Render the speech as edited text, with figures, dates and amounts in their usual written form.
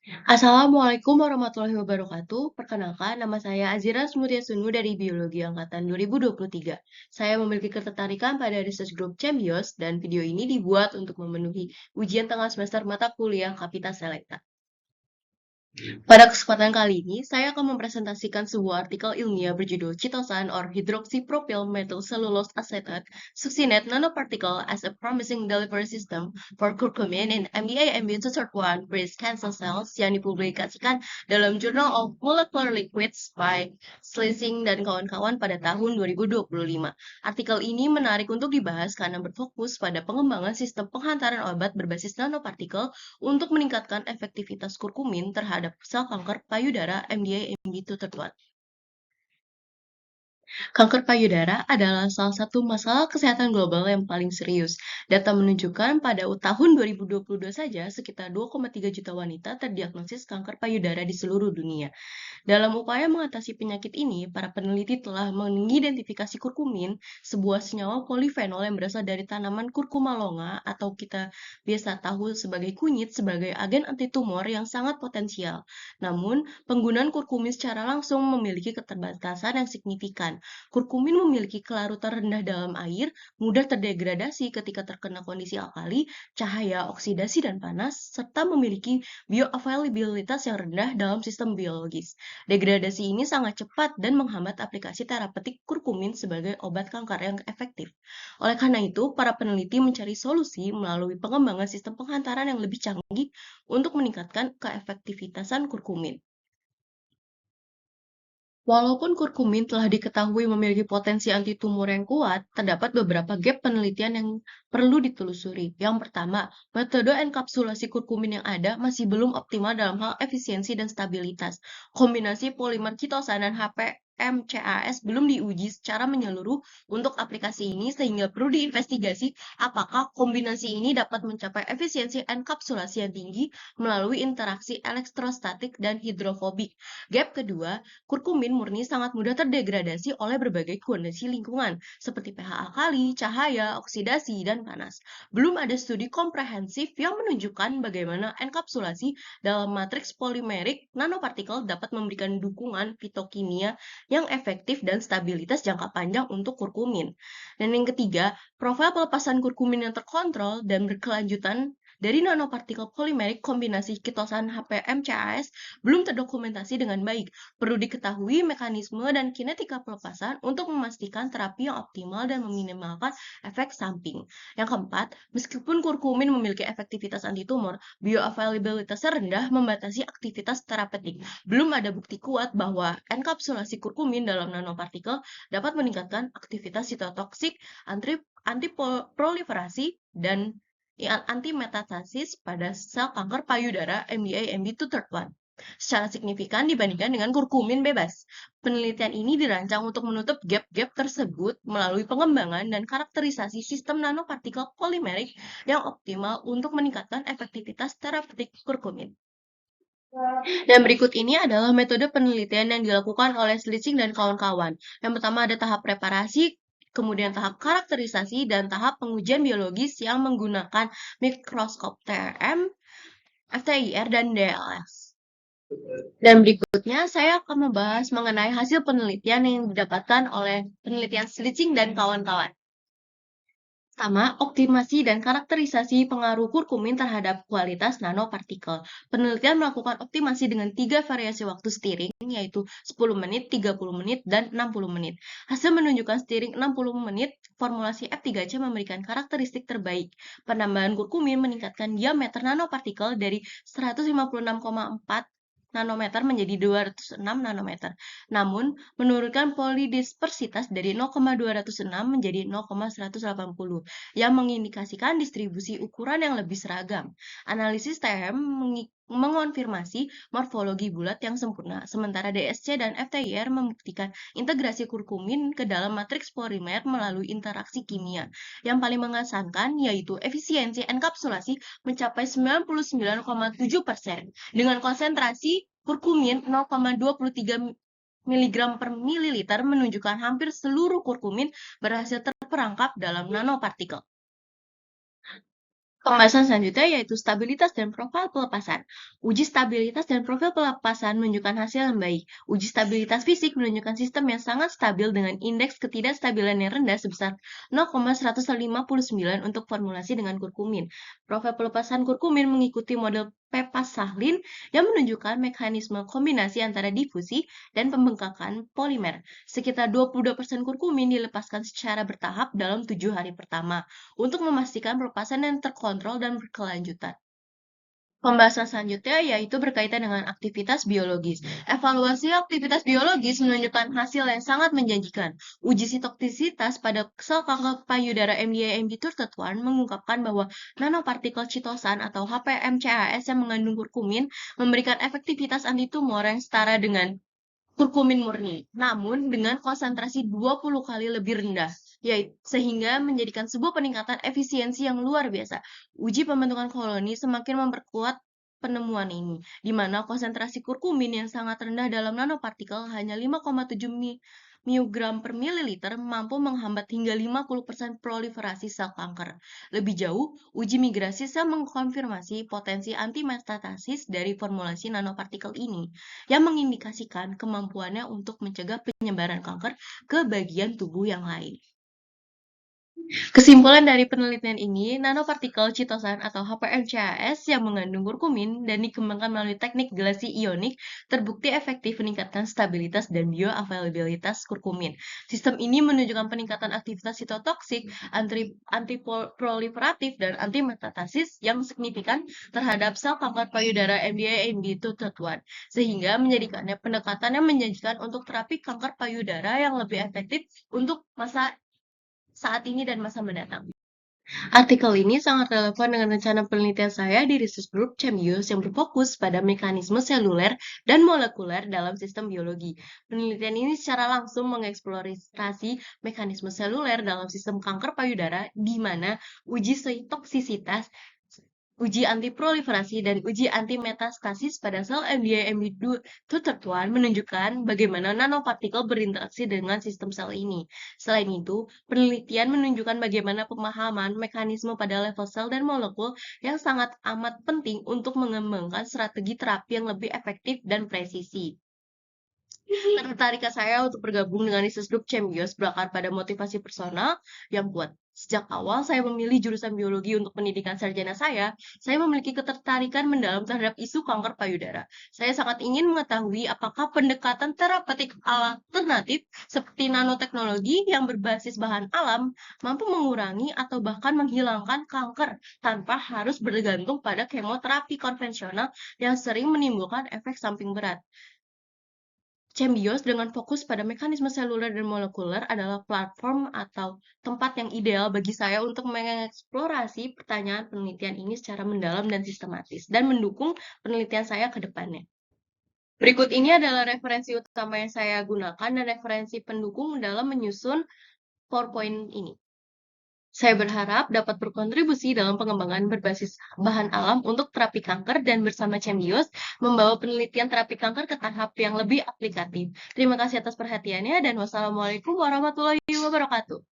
Assalamualaikum warahmatullahi wabarakatuh. Perkenalkan, nama saya Azira Smulyasunu dari Biologi Angkatan 2023. Saya memiliki ketertarikan pada Research Group Cembios, dan video ini dibuat untuk memenuhi ujian tengah semester mata kuliah Kapita Selekta. Pada kesempatan kali ini, saya akan mempresentasikan sebuah artikel ilmiah berjudul Chitosan or Hydroxypropyl Methyl Cellulose Acetate Succinate Nanoparticle as a Promising Delivery System for Curcumin in MDA-MB 231 Breast Cancer Cells yang dipublikasikan dalam Journal of Molecular Liquids by Schlesing dan kawan-kawan pada tahun 2025. Artikel ini menarik untuk dibahas karena berfokus pada pengembangan sistem penghantaran obat berbasis nanopartikel untuk meningkatkan efektivitas kurkumin terhadap sel kanker payudara MDA-MB231. Kanker payudara adalah salah satu masalah kesehatan global yang paling serius. Data menunjukkan pada tahun 2022 saja sekitar 2,3 juta wanita terdiagnosis kanker payudara di seluruh dunia. Dalam upaya mengatasi penyakit ini, para peneliti telah mengidentifikasi kurkumin, sebuah senyawa polifenol yang berasal dari tanaman Curcuma longa atau kita biasa tahu sebagai kunyit sebagai agen antitumor yang sangat potensial. Namun, penggunaan kurkumin secara langsung memiliki keterbatasan yang signifikan. Kurkumin memiliki kelarutan rendah dalam air, mudah terdegradasi ketika terkena kondisi alkali, cahaya, oksidasi, dan panas, serta memiliki bioavailabilitas yang rendah dalam sistem biologis. Degradasi ini sangat cepat dan menghambat aplikasi terapeutik kurkumin sebagai obat kanker yang efektif. Oleh karena itu, para peneliti mencari solusi melalui pengembangan sistem penghantaran yang lebih canggih untuk meningkatkan keefektivitasan kurkumin. Walaupun kurkumin telah diketahui memiliki potensi antitumor yang kuat, terdapat beberapa gap penelitian yang perlu ditelusuri. Yang pertama, metode enkapsulasi kurkumin yang ada masih belum optimal dalam hal efisiensi dan stabilitas. Kombinasi polimer kitosan dan HPMCAS belum diuji secara menyeluruh untuk aplikasi ini, sehingga perlu diinvestigasi apakah kombinasi ini dapat mencapai efisiensi enkapsulasi yang tinggi melalui interaksi elektrostatik dan hidrofobik. Gap kedua, kurkumin murni sangat mudah terdegradasi oleh berbagai kondisi lingkungan, seperti pH alkali, cahaya, oksidasi, dan panas. Belum ada studi komprehensif yang menunjukkan bagaimana enkapsulasi dalam matriks polimerik nanopartikel dapat memberikan dukungan fitokimia yang efektif dan stabilitas jangka panjang untuk kurkumin. Dan yang ketiga, profil pelepasan kurkumin yang terkontrol dan berkelanjutan dari nanopartikel polimerik kombinasi kitosan HPMCAS belum terdokumentasi dengan baik. Perlu diketahui mekanisme dan kinetika pelepasan untuk memastikan terapi yang optimal dan meminimalkan efek samping. Yang keempat, meskipun kurkumin memiliki efektivitas antitumor, bioavailabilitasnya rendah membatasi aktivitas terapeutik. Belum ada bukti kuat bahwa enkapsulasi kurkumin dalam nanopartikel dapat meningkatkan aktivitas sitotoksik, antiproliferasi, dan antimetastasis pada sel kanker payudara MDA-MB231 secara signifikan dibandingkan dengan kurkumin bebas. Penelitian ini dirancang untuk menutup gap-gap tersebut melalui pengembangan dan karakterisasi sistem nanopartikel polimerik yang optimal untuk meningkatkan efektivitas terapeutik kurkumin. Dan berikut ini adalah metode penelitian yang dilakukan oleh Schlichting dan kawan-kawan. Yang pertama ada tahap preparasi, kemudian tahap karakterisasi, dan tahap pengujian biologis yang menggunakan mikroskop TRM, FTIR, dan DLS. Dan berikutnya saya akan membahas mengenai hasil penelitian yang didapatkan oleh penelitian Schlichting dan kawan-kawan. Pertama, optimasi dan karakterisasi pengaruh kurkumin terhadap kualitas nanopartikel. Penelitian melakukan optimasi dengan 3 variasi waktu steering, yaitu 10 menit, 30 menit, dan 60 menit. Hasil menunjukkan steering 60 menit, formulasi F3C memberikan karakteristik terbaik. Penambahan kurkumin meningkatkan diameter nanopartikel dari 156,4 nanometer menjadi 206 nanometer. Namun, menurunkan polidispersitas dari 0,206 menjadi 0,180 yang mengindikasikan distribusi ukuran yang lebih seragam. Analisis TM mengonfirmasi morfologi bulat yang sempurna, sementara DSC dan FTIR membuktikan integrasi kurkumin ke dalam matriks polimer melalui interaksi kimia. Yang paling mengesankan yaitu efisiensi enkapsulasi mencapai 99,7% dengan konsentrasi kurkumin 0,23 mg per mililiter menunjukkan hampir seluruh kurkumin berhasil terperangkap dalam nanopartikel. Pembahasan selanjutnya yaitu stabilitas dan profil pelepasan. Uji stabilitas dan profil pelepasan menunjukkan hasil yang baik. Uji stabilitas fisik menunjukkan sistem yang sangat stabil dengan indeks ketidakstabilan yang rendah sebesar 0,159 untuk formulasi dengan kurkumin. Profil pelepasan kurkumin mengikuti model Pepas-Sahlin yang menunjukkan mekanisme kombinasi antara difusi dan pembengkakan polimer. Sekitar 22% kurkumin dilepaskan secara bertahap dalam 7 hari pertama untuk memastikan pelepasan yang terkontrol dan berkelanjutan. Pembahasan selanjutnya yaitu berkaitan dengan aktivitas biologis. Evaluasi aktivitas biologis menunjukkan hasil yang sangat menjanjikan. Uji sitoktisitas pada sel kanker payudara MDA-MB31 mengungkapkan bahwa nanopartikel citosan atau HPMCAS yang mengandung kurkumin memberikan efektivitas antitumor yang setara dengan kurkumin murni, namun dengan konsentrasi 20 kali lebih rendah, yaitu sehingga menjadikan sebuah peningkatan efisiensi yang luar biasa. Uji pembentukan koloni semakin memperkuat penemuan ini, di mana konsentrasi kurkumin yang sangat rendah dalam nanopartikel hanya 5,7 mg per mililiter mampu menghambat hingga 50% proliferasi sel kanker. Lebih jauh, uji migrasi sel mengkonfirmasi potensi antimetastasis dari formulasi nanopartikel ini, yang mengindikasikan kemampuannya untuk mencegah penyebaran kanker ke bagian tubuh yang lain. Kesimpulan dari penelitian ini, nanopartikel citosan atau HPMCAS yang mengandung kurkumin dan dikembangkan melalui teknik gelasi ionik terbukti efektif meningkatkan stabilitas dan bioavailabilitas kurkumin. Sistem ini menunjukkan peningkatan aktivitas sitotoksik, antiproliferatif, dan antimetastasis yang signifikan terhadap sel kanker payudara MDA-MB231, sehingga menjadikannya pendekatan yang menjanjikan untuk terapi kanker payudara yang lebih efektif untuk masa saat ini dan masa mendatang. Artikel ini sangat relevan dengan rencana penelitian saya di Research Group CEMBIOS yang berfokus pada mekanisme seluler dan molekuler dalam sistem biologi. Penelitian ini secara langsung mengeksplorasi mekanisme seluler dalam sistem kanker payudara, di mana uji sitoksisitas, uji antiproliferasi, dan uji antimetastasis pada sel MDA-MB231 menunjukkan bagaimana nanopartikel berinteraksi dengan sistem sel ini. Selain itu, penelitian menunjukkan bagaimana pemahaman mekanisme pada level sel dan molekul yang sangat amat penting untuk mengembangkan strategi terapi yang lebih efektif dan presisi. Ketertarikan saya untuk bergabung dengan Research Group CEMBIOS berakar pada motivasi personal yang kuat. Sejak awal saya memilih jurusan biologi untuk pendidikan sarjana saya memiliki ketertarikan mendalam terhadap isu kanker payudara. Saya sangat ingin mengetahui apakah pendekatan terapeutik alternatif seperti nanoteknologi yang berbasis bahan alam mampu mengurangi atau bahkan menghilangkan kanker tanpa harus bergantung pada kemoterapi konvensional yang sering menimbulkan efek samping berat. CEMBIOS dengan fokus pada mekanisme seluler dan molekuler adalah platform atau tempat yang ideal bagi saya untuk mengeksplorasi pertanyaan penelitian ini secara mendalam dan sistematis, dan mendukung penelitian saya ke depannya. Berikut ini adalah referensi utama yang saya gunakan dan referensi pendukung dalam menyusun PowerPoint ini. Saya berharap dapat berkontribusi dalam pengembangan berbasis bahan alam untuk terapi kanker dan bersama CEMBIOS membawa penelitian terapi kanker ke tahap yang lebih aplikatif. Terima kasih atas perhatiannya dan wassalamualaikum warahmatullahi wabarakatuh.